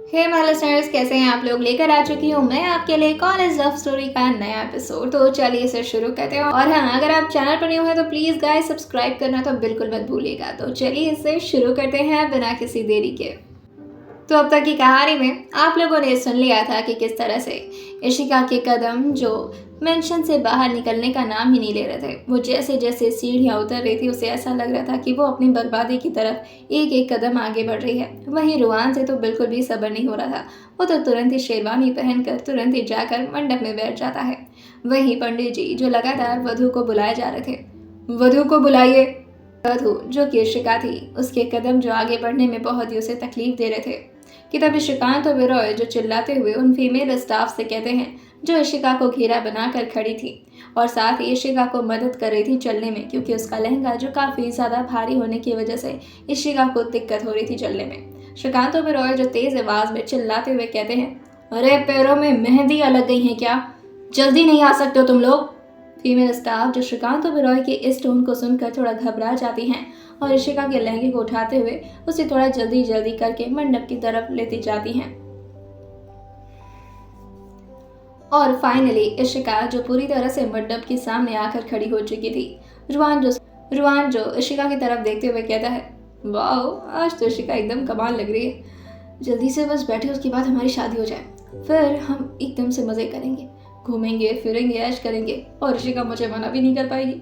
Hey my listeners, कैसे हैं आप लोग। लेकर आ चुकी हूँ मैं आपके लिए कॉलेज लव स्टोरी का नया एपिसोड। तो चलिए इसे शुरू करते हैं। और हाँ, अगर आप चैनल पर न्यू हैं तो प्लीज़ गाइस सब्सक्राइब करना तो बिल्कुल मत भूलिएगा। तो चलिए इसे शुरू करते हैं बिना किसी देरी के। तो अब तक की कहानी में आप लोगों ने सुन लिया था कि किस तरह से इशिका के कदम जो मेंशन से बाहर निकलने का नाम ही नहीं ले रहे थे। वो जैसे जैसे सीढ़ियाँ उतर रही थी उसे ऐसा लग रहा था कि वो अपनी बर्बादी की तरफ एक एक कदम आगे बढ़ रही है। वहीं रुआन से तो बिल्कुल भी सब्र नहीं हो रहा था। वो तो तुरंत ही शेरवानी पहनकर तुरंत ही जाकर मंडप में बैठ जाता है। वहीं पंडित जी जो लगातार वधु को बुलाए जा रहे थे, वधु को बुलाइए। वधु जो कि इशिका थी, उसके कदम जो आगे बढ़ने में बहुत ही उसे तकलीफ दे रहे थे कि तभी श्रीकांत और विरॉय जो चिल्लाते हुए उन फीमेल स्टाफ से कहते हैं जो इशिका को घेरा बनाकर खड़ी थी और साथ ही इशिका को मदद कर रही थी चलने में, क्योंकि उसका लहंगा जो काफ़ी ज़्यादा भारी होने की वजह से इशिका को दिक्कत हो रही थी चलने में। श्रीकांत और विरॉय जो तेज़ आवाज़ में चिल्लाते हुए कहते हैं, अरे पैरों में मेहंदियाँ लग गई हैं क्या, जल्दी नहीं आ सकते हो तुम लोग। फीमेल स्टाफ जो श्रीकांत और विरॉय के इस टोन को सुनकर थोड़ा घबरा जाती हैं और इशिका के लहंगे को उठाते हुए उसे थोड़ा जल्दी जल्दी करके मंडप की तरफ लेती जाती हैं। और फाइनली इशिका जो पूरी तरह से मंडप के सामने आकर खड़ी हो चुकी थी। रुआन जो इशिका की तरफ देखते हुए कहता है, वाह आज तो इशिका एकदम कमाल लग रही है, जल्दी से बस बैठे उसके बाद हमारी शादी हो जाए, फिर हम एकदम से मज़े करेंगे, घूमेंगे फिरेंगे ऐश करेंगे और इशिका मुझे मना भी नहीं कर पाएगी।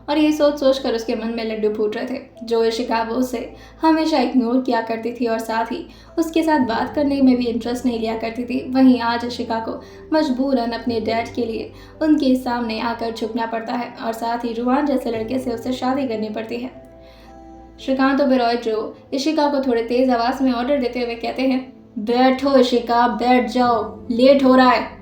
और ये सोच सोच कर उसके मन में लड्डू फूट रहे थे। जो इशिका वो उसे हमेशा इग्नोर किया करती थी और साथ ही उसके साथ बात करने में भी इंटरेस्ट नहीं लिया करती थी, वहीं आज इशिका को मजबूरन अपने डैड के लिए उनके सामने आकर झुकना पड़ता है और साथ ही रुआन जैसे लड़के से उसे शादी करनी पड़ती है। श्रीकांत ओबेरॉय जो इशिका को थोड़े तेज आवाज में ऑर्डर देते हुए कहते हैं, बैठो इशिका, बैठ जाओ, लेट हो रहा है।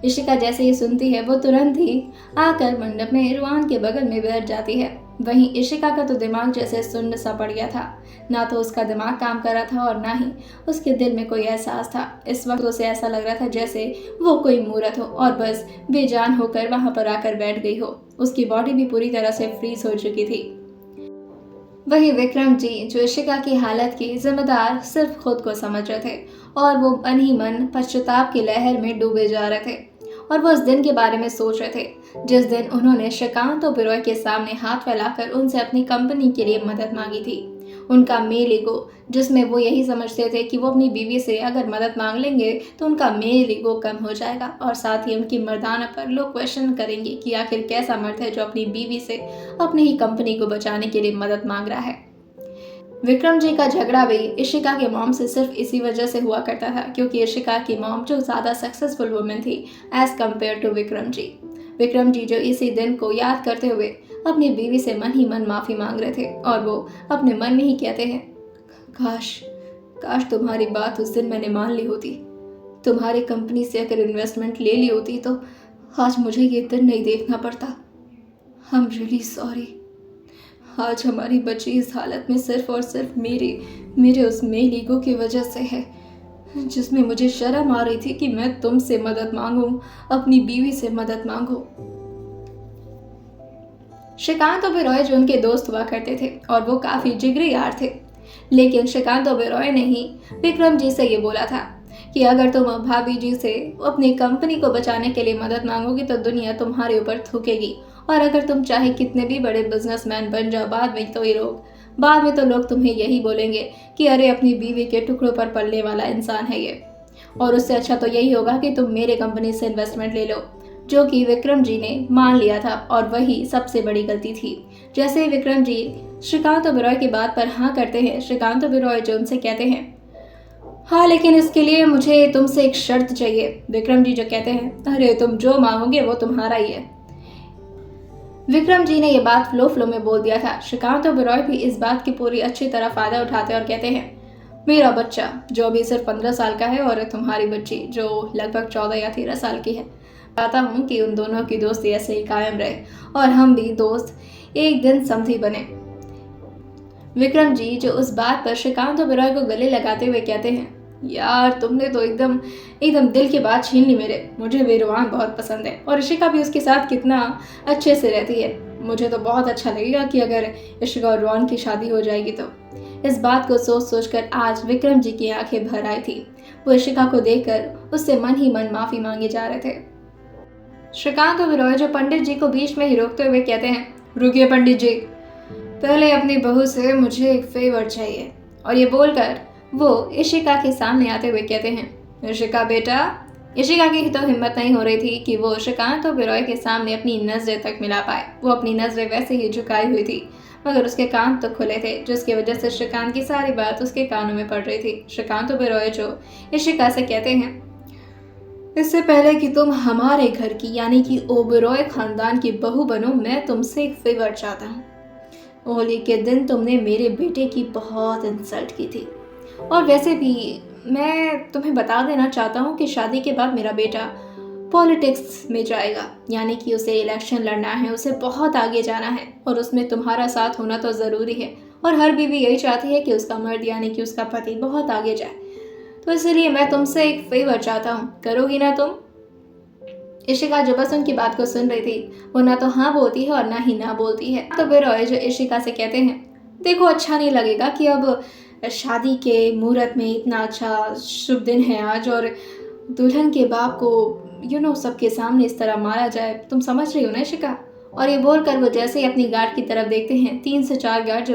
इशिका जैसे ही सुनती है वो तुरंत ही आकर मंडप में रुआन के बगल में बैठ जाती है। वहीं इशिका का तो दिमाग जैसे सुन्न सा पड़ गया था, ना तो उसका दिमाग काम कर रहा था और ना ही उसके दिल में कोई एहसास था। इस वक्त उसे ऐसा लग रहा था जैसे वो कोई मूर्त हो और बस बेजान होकर वहां पर आकर बैठ गई हो। उसकी बॉडी भी पूरी तरह से फ्रीज हो चुकी थी। वहीं विक्रम जी जो इशिका की हालत की जिम्मेदार सिर्फ खुद को समझ रहे थे और वो मन ही मन पश्चाताप की लहर में डूबे जा रहे थे और वो उस दिन के बारे में सोच रहे थे जिस दिन उन्होंने श्रीकांत और विरॉय के सामने हाथ फैलाकर उनसे अपनी कंपनी के लिए मदद मांगी थी। उनका मेल ईगो जिसमें वो यही समझते थे कि वो अपनी बीवी से अगर मदद मांग लेंगे तो उनका मेल ईगो कम हो जाएगा और साथ ही उनकी मर्दाना पर लोग क्वेश्चन करेंगे कि आखिर कैसा मर्द है जो अपनी बीवी से अपनी ही कंपनी को बचाने के लिए मदद मांग रहा है। विक्रम जी का झगड़ा भी इशिका के मॉम से सिर्फ इसी वजह से हुआ करता था क्योंकि इशिका की मॉम जो ज़्यादा सक्सेसफुल वुमेन थी as compare to Vikram ji. Vikram ji जो इसी दिन को याद करते हुए अपनी बीवी से मन ही मन माफ़ी मांग रहे थे और वो अपने मन में ही कहते हैं, काश काश तुम्हारी बात उस दिन मैंने मान ली होती, तुम्हारी कंपनी से अगर इन्वेस्टमेंट ले ली होती तो आज मुझे ये दिन नहीं देखना पड़ता। I am really sorry. आज हमारी बच्ची इस हालत में सिर्फ और सिर्फ मेरे उस मेल ईगो की वजह से है जिसमें मुझे शर्म आ रही थी कि मैं तुमसे मदद मांगूं, अपनी बीवी से मदद मांगूं। श्रीकांत ओबेरॉय जो उनके दोस्त हुआ करते थे और वो काफ़ी जिगरी यार थे, लेकिन श्रीकांत ओबेरॉय ने ही विक्रम जी से ये बोला था कि अगर तुम भाभी जी से अपनी कंपनी को बचाने के लिए मदद मांगोगी तो दुनिया तुम्हारे ऊपर थूकेगी और अगर तुम चाहे कितने भी बड़े बिजनेसमैन बन जाओ बाद में तो लोग तुम्हें यही बोलेंगे कि अरे अपनी बीवी के टुकड़ों पर पलने वाला इंसान है ये, और उससे अच्छा तो यही होगा कि तुम मेरे कंपनी से इन्वेस्टमेंट ले लो, जो कि विक्रम जी ने मान लिया था और वही सबसे बड़ी गलती थी। जैसे ही विक्रम जी श्रीकांत ओबेरॉय की बात पर हाँ करते हैं, श्रीकांत ओबेरॉय जो उनसे कहते हैं, हाँ लेकिन इसके लिए मुझे तुमसे एक शर्त चाहिए। विक्रम जी जो कहते हैं, अरे तुम जो मांगोगे वो तुम्हारा ही है। विक्रम जी ने यह बात फ्लो में बोल दिया था। श्रीकांत ओबेरॉय भी इस बात की पूरी अच्छी तरह फायदा उठाते और कहते हैं, मेरा बच्चा जो अभी सिर्फ 15 साल का है और तुम्हारी बच्ची जो लगभग 14 या 13 साल की है, चाहता हूँ कि उन दोनों की दोस्ती ऐसे ही कायम रहे और हम भी दोस्त एक दिन समधी बने। विक्रम जी जो उस बात पर श्रीकांत ओबेरॉय को गले लगाते हुए कहते हैं, यार तुमने तो एकदम दिल की बात छीन ली मेरे। मुझे वीरवान बहुत पसंद है और इशिका भी उसके साथ कितना अच्छे से रहती है। मुझे तो बहुत अच्छा लगेगा कि अगर इशिका और रोहन की शादी हो जाएगी तो। इस बात को सोच सोचकर आज विक्रम जी की आंखें भर आई थी। वो इशिका को देखकर उससे मन ही मन माफी मांगे जा रहे थे। श्रीकांत ओबेरॉय जो पंडित जी को बीच में ही रोकते हुए कहते हैं, रुकिए पंडित जी, पहले अपनी बहू से मुझे एक फेवर चाहिए। और ये बोलकर वो इशिका के सामने आते हुए कहते हैं, इशिका बेटा। इशिका की तो हिम्मत नहीं हो रही थी कि वो श्रीकांत ओबेरॉय के सामने अपनी नजरें तक मिला पाए। वो अपनी नजरें वैसे ही झुकाई हुई थी, मगर उसके कान तो खुले थे, जिसकी वजह से श्रीकांत की सारी बात उसके कानों में पड़ रही थी। श्रीकांत ओबेरॉय जो इशिका से कहते हैं, इससे पहले कि तुम हमारे घर की यानी कि ओबेरॉय खानदान की बहू बनो, मैं तुमसे एक फेवर चाहता हूँ। होली के दिन तुमने मेरे बेटे की बहुत इंसल्ट की थी, और वैसे भी मैं तुम्हें बता देना चाहता हूँ कि शादी के बाद मेरा बेटा पॉलिटिक्स में जाएगा, यानी कि उसे इलेक्शन लड़ना है, उसे बहुत आगे जाना है, और उसमें तुम्हारा साथ होना तो ज़रूरी है। और हर बीवी यही चाहती है कि उसका मर्द यानी कि उसका पति बहुत आगे जाए। तो इसलिए मैं तुमसे एक फेवर चाहता हूँ, करोगी ना तुम? इशिका जो बस उनकी बात को सुन रही थी, वो ना तो हाँ बोलती है और ना ही ना बोलती है। तो ओबेरॉय जो इशिका से कहते हैं, देखो अच्छा नहीं लगेगा कि अब शादी के मुहूर्त में इतना अच्छा शुभ दिन है आज, और दुल्हन के बाप को सबके सामने इस तरह मारा जाए। तुम समझ रही हो ना इशिका? और ये बोलकर वो जैसे ही अपनी गार्ड की तरफ देखते हैं, 3 से 4 गार्ड जो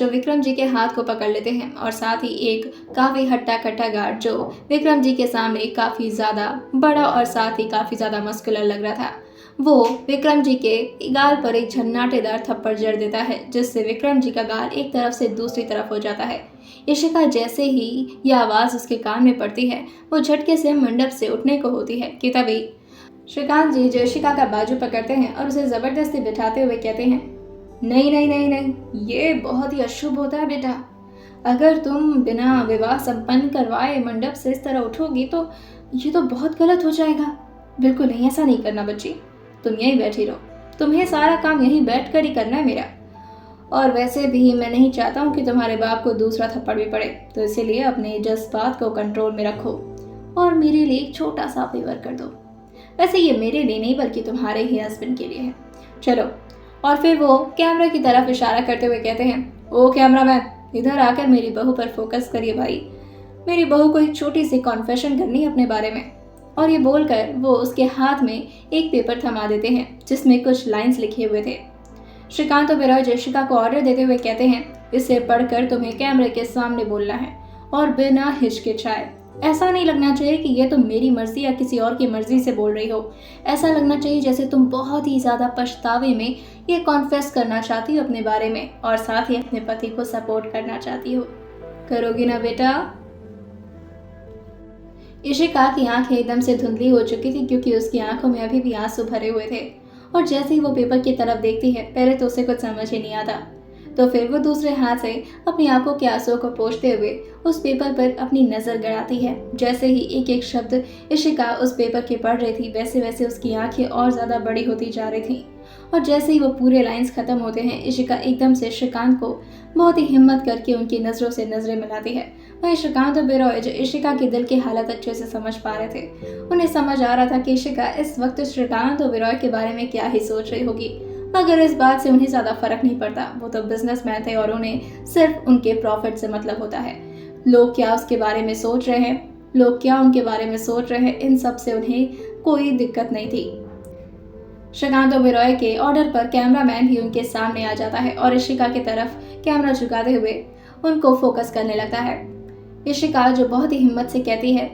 विक्रम जी के हाथ को पकड़ लेते हैं, और साथ ही एक काफ़ी हट्टा कट्टा गार्ड जो विक्रम जी के सामने काफ़ी ज़्यादा बड़ा और साथ ही काफ़ी ज़्यादा मस्कुलर लग रहा था, वो विक्रम जी के गाल पर एक झन्नाटेदार थप्पड़ जड़ देता है, जिससे विक्रम जी का गाल एक तरफ से दूसरी तरफ हो जाता है। इशिका जैसे ही यह आवाज़ उसके कान में पड़ती है, वो झटके से मंडप से उठने को होती है कि तभी श्रीकांत जी जो इशिका का बाजू पकड़ते हैं और उसे ज़बरदस्ती बिठाते हुए कहते हैं, नहीं नहीं नहीं नहीं, ये बहुत ही अशुभ होता है बेटा। अगर तुम बिना विवाह संपन्न करवाए मंडप से इस तरह उठोगी तो ये तो बहुत गलत हो जाएगा। बिल्कुल नहीं, ऐसा नहीं करना बच्ची, तुम यहीं बैठी रहो, तुम्हें सारा काम यहीं बैठ कर ही करना है मेरा। और वैसे भी मैं नहीं चाहता हूँ कि तुम्हारे बाप को दूसरा थप्पड़ भी पड़े, तो इसीलिए अपने जज्बात को कंट्रोल में रखो और मेरे लिए एक छोटा सा फेवर कर दो। वैसे ये मेरे लिए नहीं बल्कि तुम्हारे ही हस्बैंड के लिए है, चलो। और फिर वो कैमरा की तरफ इशारा करते हुए कहते हैं, ओ कैमरामैन, इधर आकर मेरी बहू पर फोकस करिए भाई, मेरी बहू को एक छोटी सी कॉन्फेशन करनी है अपने बारे में। और ये बोलकर वो उसके हाथ में एक पेपर थमा देते हैं जिसमें कुछ लाइंस लिखे हुए थे। श्रीकांत ओबेरॉय इशिका को ऑर्डर देते हुए कहते हैं, इसे पढ़कर तुम्हें कैमरे के सामने बोलना है और बिना हिचकिचाए। ऐसा नहीं लगना चाहिए कि ये तुम मेरी मर्जी या किसी और की मर्जी से बोल रही हो। ऐसा लगना चाहिए जैसे तुम बहुत ही ज़्यादा पछतावे में ये कॉन्फेस करना चाहती हो अपने बारे में, और साथ ही अपने पति को सपोर्ट करना चाहती हो। करोगी ना बेटा? इशिका की आंखें एकदम से धुंधली हो चुकी थी क्योंकि उसकी आंखों में अभी भी आंसू भरे हुए थे, और जैसे ही वो पेपर की तरफ देखती है, पहले तो उसे कुछ समझ ही नहीं आता, तो फिर वो दूसरे हाथ से अपनी आंखों के आंसुओं को पोंछते हुए उस पेपर पर अपनी नज़र गड़ाती है। जैसे ही एक एक शब्द इशिका उस पेपर के पढ़ रही थी, वैसे वैसे उसकी आंखें और ज़्यादा बड़ी होती जा रही थी। और जैसे ही वो पूरे लाइंस ख़त्म होते हैं, इशिका एकदम से श्रीकांत को बहुत ही हिम्मत करके उनकी नज़रों से नज़रें मिलाती है। वहीं श्रीकांत ओबेरॉय जो इशिका के दिल की हालत अच्छे से समझ पा रहे थे, उन्हें समझ आ रहा था कि इशिका इस वक्त श्रीकांत ओबेरॉय के बारे में क्या ही सोच रही होगी, मगर इस बात से उन्हें ज़्यादा फर्क नहीं पड़ता। वो तो बिजनेसमैन थे और उन्हें सिर्फ उनके प्रॉफिट से मतलब होता है। लोग क्या उसके बारे में सोच रहे हैं, लोग क्या उनके बारे में सोच रहे हैं, इन सब से उन्हें कोई दिक्कत नहीं थी। श्रीकांत ओबेरॉय के ऑर्डर पर कैमरामैन भी उनके सामने आ जाता है और इशिका की तरफ कैमरा झुकाते हुए उनको फोकस करने लगता है। इशिका जो बहुत ही हिम्मत से कहती है,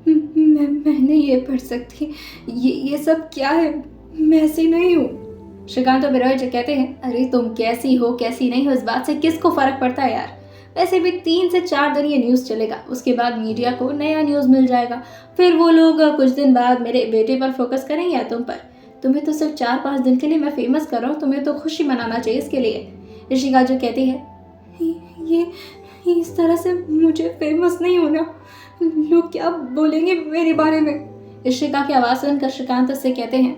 मैं नहीं ये पढ़ सकती, ये सब क्या है, मैं ऐसी नहीं हूँ। श्रीकांत ओबेरॉय जो कहते हैं, अरे तुम कैसी हो कैसी नहीं हो इस बात से किसको फर्क पड़ता है यार, वैसे भी 3 से 4 दिन ये न्यूज़ चलेगा, उसके बाद मीडिया को नया न्यूज़ मिल जाएगा, फिर वो लोग कुछ दिन बाद मेरे बेटे पर फोकस करेंगे या तुम पर। तुम्हें तो सिर्फ 4-5 दिन के लिए मैं फेमस कर रहा हूँ, तुम्हें तो खुशी मनाना चाहिए इसके लिए। इशिका जो कहती है, ये इस तरह से मुझे फेमस नहीं होना, लोग क्या बोलेंगे मेरे बारे में। इशिका की आवाज़ सुनकर श्रीकांत उससे कहते हैं,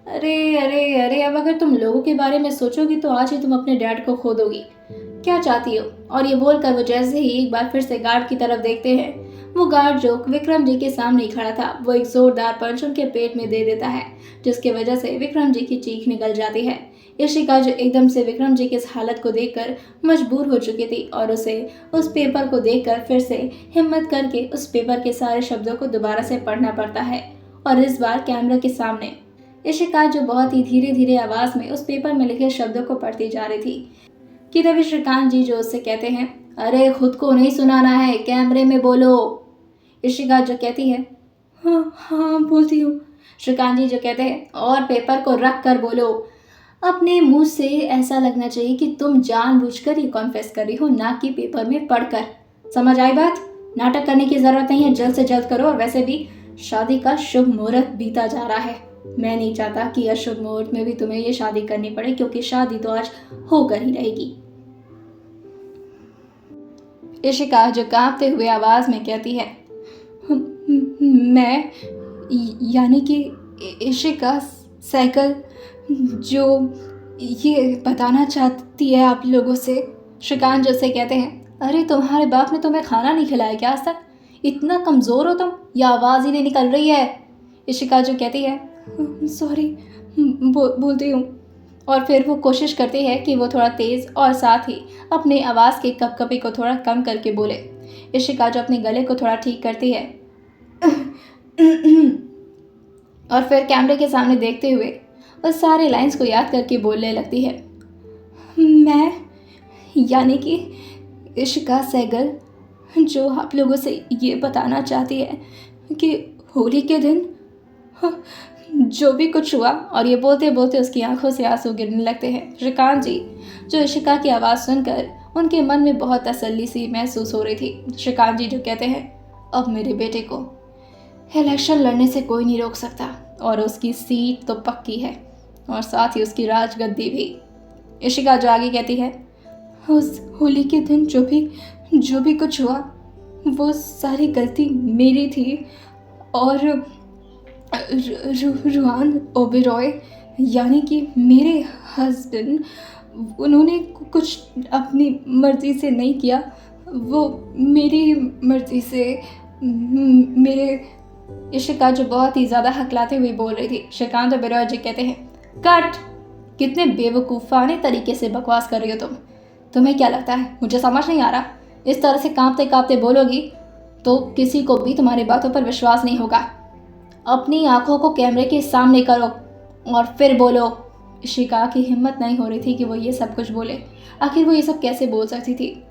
अरे अरे अरे, अब अगर तुम लोगों के बारे में सोचोगी तो आज ही तुम अपने डैड को खो दोगी, क्या चाहती हो। और ये बोलकर वो जैसे ही एक बार फिर से गार्ड की तरफ देखते हैं, वो गार्ड जो विक्रम जी के सामने ही खड़ा था, वो एक जोरदार पंच उनके पेट में दे देता है, जिसकी वजह से विक्रम जी की चीख निकल जाती है। इशिका जो एकदम से विक्रम जी की इस हालत को देखकर मजबूर हो चुकी थी और उसे उस पेपर को देखकर फिर से हिम्मत करके उस पेपर के सारे शब्दों को दोबारा से पढ़ना पड़ता है और इस बार कैमरा के सामने। इशिका जो बहुत ही धीरे धीरे आवाज में उस पेपर में लिखे शब्दों को पढ़ती जा रही थी कि तभी श्रीकांत जी जो उससे कहते हैं, अरे खुद को नहीं सुनाना है, कैमरे में बोलो। इशिका जो कहती है, हाँ हाँ बोलती हूँ। श्रीकांत जी जो कहते हैं, और पेपर को रख कर बोलो। अपने मुंह से ऐसा लगना चाहिए कि तुम जानबूझकर ये कॉन्फेस कर रही हो, ना कि पेपर में पढ़कर। समझ आई बात? नाटक करने की जरूरत नहीं है, जल्द से जल्द करो। और वैसे भी शादी का शुभ मुहूर्त बीता जा रहा है, मैं नहीं चाहता कि अशुभ मुहूर्त में भी तुम्हें ये शादी करनी पड़े, क्योंकि शादी तो आज होकर ही रहेगी। इशिका जो कांपते हुए आवाज में कहती है, मैं यानी कि इशिका सहगल जो ये बताना चाहती है आप लोगों से। श्रीकांत जो से कहते हैं, अरे तुम्हारे बाप ने तुम्हें खाना नहीं खिलाया क्या आज तक? इतना कमज़ोर हो तुम, या आवाज़ ही नहीं निकल रही है? इशिका जो कहती है, सॉरी बोलती हूँ। और फिर वो कोशिश करती है कि वो थोड़ा तेज़ और साथ ही अपनी आवाज़ के कपकपी को थोड़ा कम करके बोले। इशिका जो अपने गले को थोड़ा ठीक करती है और फिर कैमरे के सामने देखते हुए उस सारे लाइंस को याद करके बोलने लगती है, मैं यानी कि इशिका सहगल जो आप लोगों से ये बताना चाहती है कि होली के दिन जो भी कुछ हुआ। और ये बोलते बोलते उसकी आंखों से आंसू गिरने लगते हैं। श्रीकांत जी जो इशिका की आवाज़ सुनकर उनके मन में बहुत तसल्ली सी महसूस हो रही थी। श्रीकांत जी जो कहते हैं, अब मेरे बेटे को इलेक्शन लड़ने से कोई नहीं रोक सकता और उसकी सीट तो पक्की है और साथ ही उसकी राजगद्दी भी। इशिका जो आगे कहती है, उस होली के दिन जो भी कुछ हुआ वो सारी गलती मेरी थी और रुआन ओबेरॉय यानी कि मेरे हस्बैंड, उन्होंने कुछ अपनी मर्ज़ी से नहीं किया, वो मेरी मर्ज़ी से मेरे। इशिका जो बहुत ही ज़्यादा हकलाते हुए बोल रही थी। श्रीकांत ओबेरॉय जी कहते हैं, कट! कितने बेवकूफ़ाने तरीके से बकवास कर रही हो तुम। तुम्हें क्या लगता है मुझे समझ नहीं आ रहा? इस तरह से कांपते कांपते बोलोगी तो किसी को भी तुम्हारी बातों पर विश्वास नहीं होगा। अपनी आंखों को कैमरे के सामने करो और फिर बोलो। इशिका की हिम्मत नहीं हो रही थी कि वो ये सब कुछ बोले। आखिर वो ये सब कैसे बोल सकती थी?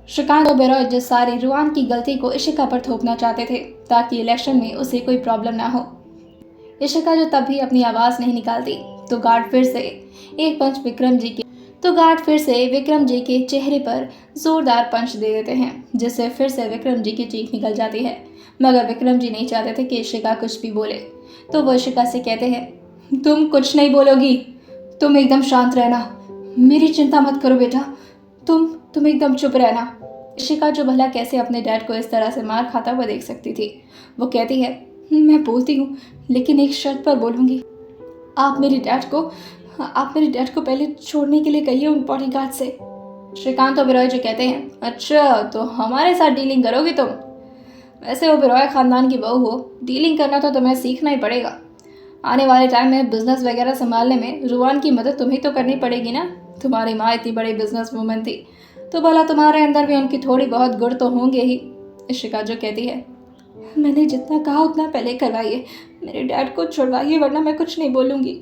श्रीकांत ओबेरॉय जिस सारी रुआन की गलती को इशिका पर थोपना चाहते थे ताकि इलेक्शन में उसे कोई प्रॉब्लम ना हो। इशिका जो तब भी अपनी आवाज़ नहीं निकालती तो गार्ड फिर से एक पंच विक्रम जी के चेहरे पर जोरदार पंच दे देते हैं, जिससे फिर से विक्रम जी की चीख निकल जाती है। मगर विक्रम जी नहीं चाहते थे कि इशिका कुछ भी बोले, तो वो इशिका से कहते हैं, तुम कुछ नहीं बोलोगी, तुम एकदम शांत रहना, मेरी चिंता मत करो बेटा, तुम एकदम चुप रहना। इशिका जो भला कैसे अपने डैड को इस तरह से मार खाता हुआ देख सकती थी। वो कहती है, मैं बोलती हूँ लेकिन एक शर्त पर बोलूँगी। आप मेरे डैड को पहले छोड़ने के लिए कहिए उन बॉडीगार्ड से। श्रीकांत ओबेरॉय जो कहते हैं, अच्छा तो हमारे साथ डीलिंग करोगी तुम? वैसे ओबेरॉय ख़ानदान की बहू हो, डीलिंग करना तो तुम्हें सीखना ही पड़ेगा। आने वाले टाइम में बिजनेस वगैरह संभालने में रुआन की मदद तुम्हें तो करनी पड़ेगी ना। तुम्हारी माँ इतनी बड़ी बिजनेस वूमन थी तो भला तुम्हारे अंदर भी उनकी थोड़ी बहुत गुण तो होंगे ही। इशिका जो कहती है, मैंने जितना कहा उतना पहले करवाइए, मेरे डैड को छुड़वाइए वरना मैं कुछ नहीं बोलूँगी।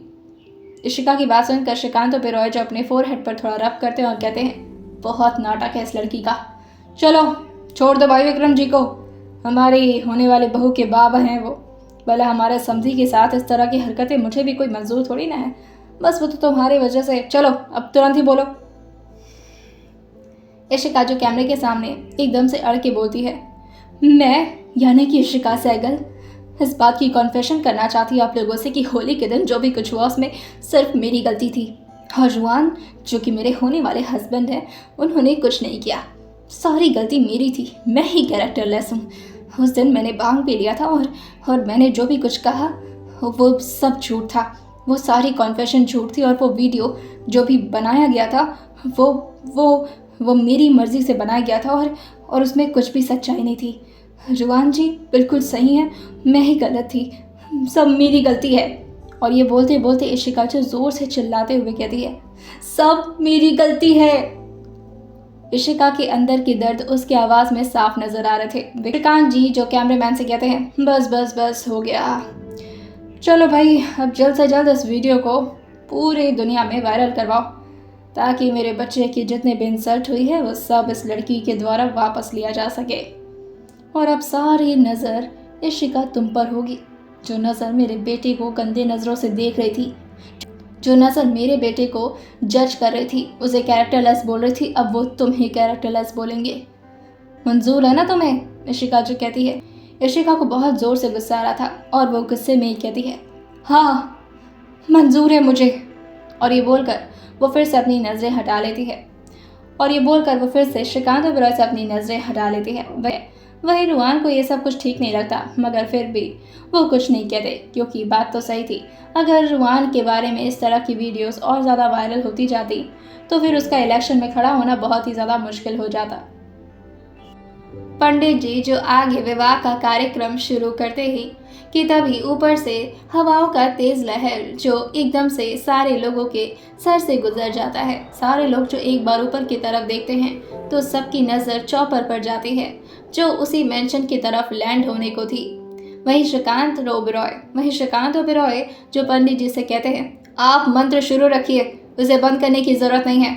इशिका की बात सुनकर श्रीकांत ओबेरॉय जो अपने फोरहेड पर थोड़ा रब करते हैं और कहते हैं, बहुत नाटक है इस लड़की का, चलो छोड़ दो भाई विक्रम जी को, हमारी होने वाली बहू के बाबा हैं वो, भला हमारे समधी के साथ इस तरह की हरकतें मुझे भी कोई मंजूर थोड़ी ना है, बस वो तो तुम्हारी वजह से। चलो अब तुरंत ही बोलो। इशिका जो कैमरे के सामने एकदम से अड़ के बोलती है, मैं यानी कि इशिका सहगल इस बात की कॉन्फेशन करना चाहती हूँ आप लोगों से कि होली के दिन जो भी कुछ हुआ उसमें सिर्फ मेरी गलती थी और रुआन जो कि मेरे होने वाले हस्बैंड हैं उन्होंने कुछ नहीं किया, सारी गलती मेरी थी, मैं ही कैरेक्टरलेस हूँ। उस दिन मैंने भांग पी लिया था और मैंने जो भी कुछ कहा वो सब झूठ था, वो सारी कॉन्फेशन झूठ थी और वो वीडियो जो भी बनाया गया था वो मेरी मर्ज़ी से बनाया गया था और उसमें कुछ भी सच्चाई नहीं थी। रुआन जी बिल्कुल सही है, मैं ही गलत थी, सब मेरी गलती है। और ये बोलते बोलते इशिका जो जोर से चिल्लाते हुए कहती है, सब मेरी गलती है। इशिका के अंदर की दर्द उसकी आवाज में साफ नजर आ रहे थे। विक्रांत जी जो कैमरामैन से कहते हैं, बस बस बस हो गया, चलो भाई अब जल्द से जल्द इस वीडियो को पूरी दुनिया में वायरल करवाओ ताकि मेरे बच्चे की जितने भी इंसल्ट हुई है वो सब इस लड़की के द्वारा वापस लिया जा सके। और अब सारी नज़र इशिका तुम पर होगी। जो नज़र मेरे बेटे को गंदे नज़रों से देख रही थी, जो नज़र मेरे बेटे को जज कर रही थी, उसे कैरेक्टरलेस बोल रही थी, अब वो तुम ही कैरेक्टरलेस बोलेंगे। मंजूर है ना तुम्हें? इशिका जो कहती है। इशिका को बहुत ज़ोर से गुस्सा आ रहा था और वो गुस्से में ही कहती है, हाँ मंजूर है मुझे। और ये बोलकर वो फिर से अपनी नज़रें हटा लेती है। श्रीकांत ओबेरॉय से अपनी नज़रें हटा लेती है। वही रुआन को ये सब कुछ ठीक नहीं लगता, मगर फिर भी वो कुछ नहीं कहते, क्योंकि बात तो सही थी। अगर रुआन के बारे में इस तरह की वीडियोस और ज़्यादा वायरल होती जाती तो फिर उसका इलेक्शन में खड़ा होना बहुत ही ज़्यादा मुश्किल हो जाता। पंडित जी जो आगे विवाह का कार्यक्रम शुरू करते ही कि तभी ऊपर से हवाओं का तेज लहर जो एकदम से सारे लोगों के सर से गुजर जाता है। सारे लोग जो एक बार ऊपर की तरफ देखते हैं तो सबकी नज़र चौपर पर जाती है जो उसी मेंशन की तरफ लैंड होने को थी। वहीं श्रीकांत ओबेरॉय जो पंडित जी से कहते हैं, आप मंत्र शुरू रखिए, उसे बंद करने की जरूरत नहीं है।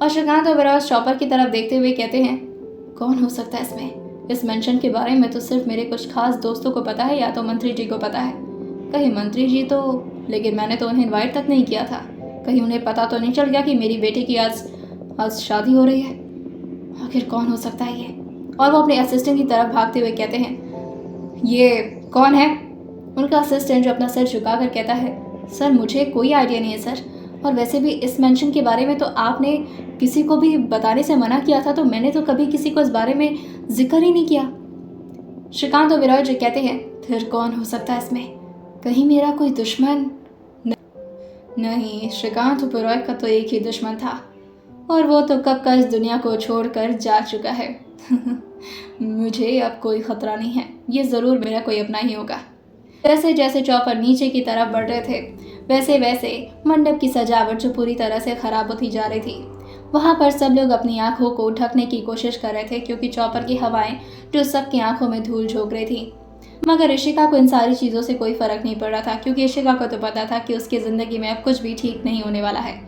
और श्रीकांत ओबेरॉय चौपर की तरफ देखते हुए कहते हैं, कौन हो सकता है इसमें? इस मेंशन के बारे में तो सिर्फ मेरे कुछ खास दोस्तों को पता है या तो मंत्री जी को पता है। कहीं मंत्री जी तो, लेकिन मैंने तो उन्हें इनवाइट तक नहीं किया था। कहीं उन्हें पता तो नहीं चल गया कि मेरी बेटी की आज शादी हो रही है। आखिर कौन हो सकता है ये? और वो अपने असिस्टेंट की तरफ भागते हुए कहते हैं, ये कौन है? उनका असिस्टेंट जो अपना सर झुका कर कहता है, सर मुझे कोई आइडिया नहीं है सर, और वैसे भी इस मेंशन के बारे में तो आपने किसी को भी बताने से मना किया था, तो मैंने तो कभी किसी को इस बारे में जिक्र ही नहीं किया। श्रीकांत ओबेरॉय जो कहते हैं, फिर कौन हो सकता है इसमें? कहीं मेरा कोई दुश्मन? नहीं, श्रीकांत ओबेरॉय का तो एक ही दुश्मन था और वो तो कब का इस दुनिया को छोड़कर जा चुका है। मुझे अब कोई खतरा नहीं है, ये ज़रूर मेरा कोई अपना ही होगा। जैसे जैसे चौपर नीचे की तरफ बढ़ रहे थे वैसे वैसे मंडप की सजावट जो पूरी तरह से खराब होती जा रही थी। वहाँ पर सब लोग अपनी आंखों को ढकने की कोशिश कर रहे थे क्योंकि चौपर की हवाएं जो सबकी आंखों में धूल झोंक रही थी। मगर इशिका को इन सारी चीज़ों से कोई फर्क नहीं पड़ रहा था, क्योंकि इशिका को तो पता था कि उसकी ज़िंदगी में अब कुछ भी ठीक नहीं होने वाला है।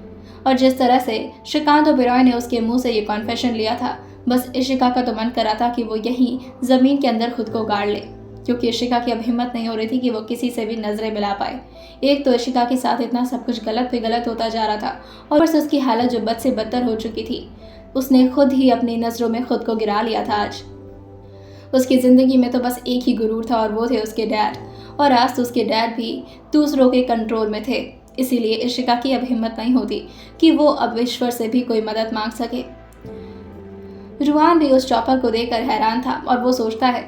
और जिस तरह से श्रीकांत ओबेरॉय ने उसके मुंह से ये कॉन्फेशन लिया था, बस इशिका का तो मन कर रहा था कि वो यहीं ज़मीन के अंदर खुद को गाड़ ले, क्योंकि इशिका की अब हिम्मत नहीं हो रही थी कि वो किसी से भी नजरें मिला पाए। एक तो इशिका के साथ इतना सब कुछ गलत पे गलत होता जा रहा था और बस उसकी हालत जो बद से बदतर हो चुकी थी। उसने खुद ही अपनी नज़रों में खुद को गिरा लिया था। आज उसकी ज़िंदगी में तो बस एक ही गुरूर था और वो थे उसके डैड, और आज तो उसके डैड भी दूसरों के कंट्रोल में थे। इसीलिए इशिका की अब हिम्मत नहीं होती कि वो अब ईश्वर से भी कोई मदद मांग सके। रुआन भी उस चौपर को देखकर हैरान था और वो सोचता है,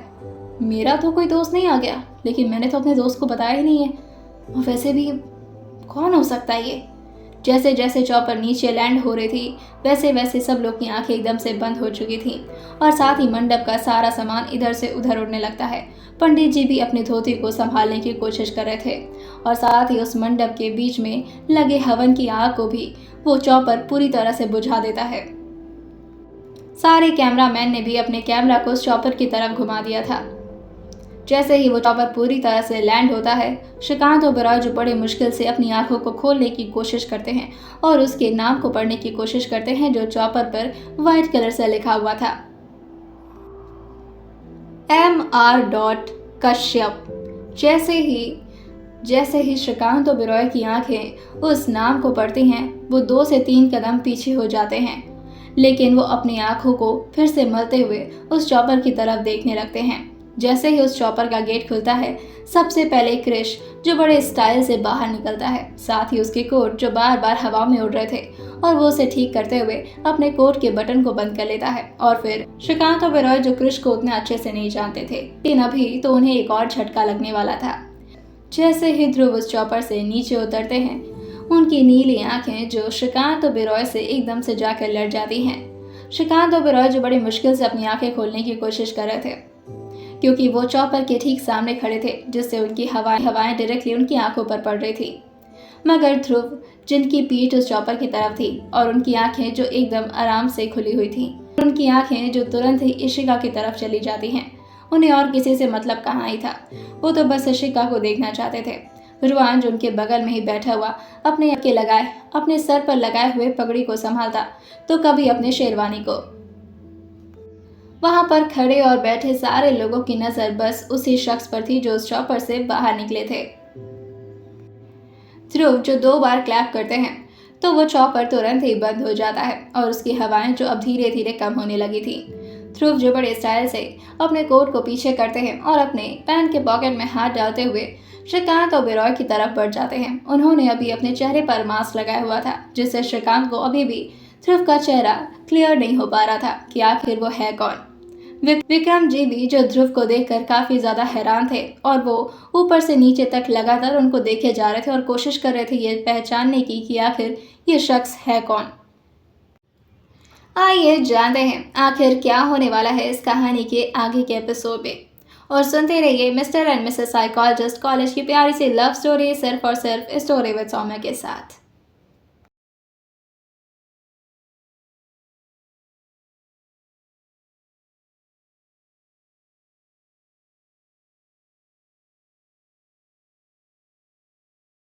मेरा तो कोई दोस्त नहीं आ गया, लेकिन मैंने तो अपने दोस्त को बताया ही नहीं है, और वैसे भी कौन हो सकता है ये? जैसे जैसे चौपर नीचे लैंड हो रही थी वैसे वैसे सब लोग की आंखें एकदम से बंद हो चुकी थी और साथ ही मंडप का सारा सामान इधर से उधर उड़ने लगता है। पंडित जी भी अपनी धोती को संभालने की कोशिश कर रहे थे और साथ ही उस मंडप के बीच में लगे हवन की आग को भी वो चौपर पूरी तरह से बुझा देता है। सारे कैमरामैन ने भी अपने कैमरा को उस चौपर की तरफ घुमा दिया था। जैसे ही वो चौपर पूरी तरह से लैंड होता है, श्रीकांत ओबेरॉय जो बड़े मुश्किल से अपनी आंखों को खोलने की कोशिश करते हैं और उसके नाम को पढ़ने की कोशिश करते हैं जो चौपर पर व्हाइट कलर से लिखा हुआ था, MR. कश्यप। जैसे ही श्रीकांत ओबेरॉय की आंखें उस नाम को पढ़ती हैं, वो 2 से 3 कदम पीछे हो जाते हैं, लेकिन वो अपनी आंखों को फिर से मलते हुए उस चौपर की तरफ देखने लगते हैं। जैसे ही उस चौपर का गेट खुलता है, सबसे पहले क्रिश जो बड़े स्टाइल से बाहर निकलता है, साथ ही उसके कोट जो बार बार हवा में उड़ रहे थे, और वो उसे ठीक करते हुए अपने कोट के बटन को बंद कर लेता है। और फिर श्रीकांत ओबेरॉय जो क्रिश को उतने अच्छे से नहीं जानते थे, लेकिन अभी तो उन्हें एक और झटका लगने वाला था। जैसे ही ध्रुव उस चौपर से नीचे उतरते हैं, उनकी नीली आंखें जो श्रीकांत ओबेरॉय से एकदम से जाकर लड़ जाती हैं। श्रीकांत ओबेरॉय जो बड़ी मुश्किल से अपनी आंखें खोलने की कोशिश कर रहे थे, क्योंकि वो चौपर के ठीक सामने खड़े थे, जिससे उनकी हवाएं डायरेक्टली उनकी आंखों पर पड़ रही थी। मगर ध्रुव, जिनकी पीठ उस चॉपर की तरफ थी और उनकी आंखें जो एकदम आराम से खुली हुई थी, उनकी आंखें जो तुरंत ही इशिका की तरफ चली जाती हैं, उन्हें और किसी से मतलब कहाँ ही था। वो तो बस इशिका को देखना चाहते थे। रुआन जो उनके बगल में ही बैठा हुआ अपने सर पर लगाए हुए पगड़ी को संभालता, तो कभी अपने शेरवानी को। वहां पर खड़े और बैठे सारे लोगों की नजर बस उसी शख्स पर थी जो उस चॉपर से बाहर निकले थे। ध्रुव जो 2 बार क्लैप करते हैं तो वो चॉपर तुरंत ही बंद हो जाता है और उसकी हवाएं जो अब धीरे धीरे कम होने लगी थी। ध्रुव जो बड़े स्टाइल से अपने कोट को पीछे करते हैं और अपने पैंट के पॉकेट में हाथ डालते हुए श्रीकांत और बिरॉय की तरफ बढ़ जाते हैं। उन्होंने अभी अपने चेहरे पर मास्क लगाया हुआ था, जिससे श्रीकांत को अभी भी ध्रुव का चेहरा क्लियर नहीं हो पा रहा था कि आखिर वो है कौन। विक्रम जी भी जो ध्रुव को देखकर काफी ज्यादा हैरान थे और वो ऊपर से नीचे तक लगातार उनको देखे जा रहे थे और कोशिश कर रहे थे ये पहचानने की कि आखिर ये शख्स है कौन। आइए जानते हैं आखिर क्या होने वाला है इस कहानी के आगे के एपिसोड में, और सुनते रहिए mister and Mrs psychologist college की प्यारी सी लव स्टोरी, सिर्फ और सिर्फ स्टोरी विद सौम्या के साथ।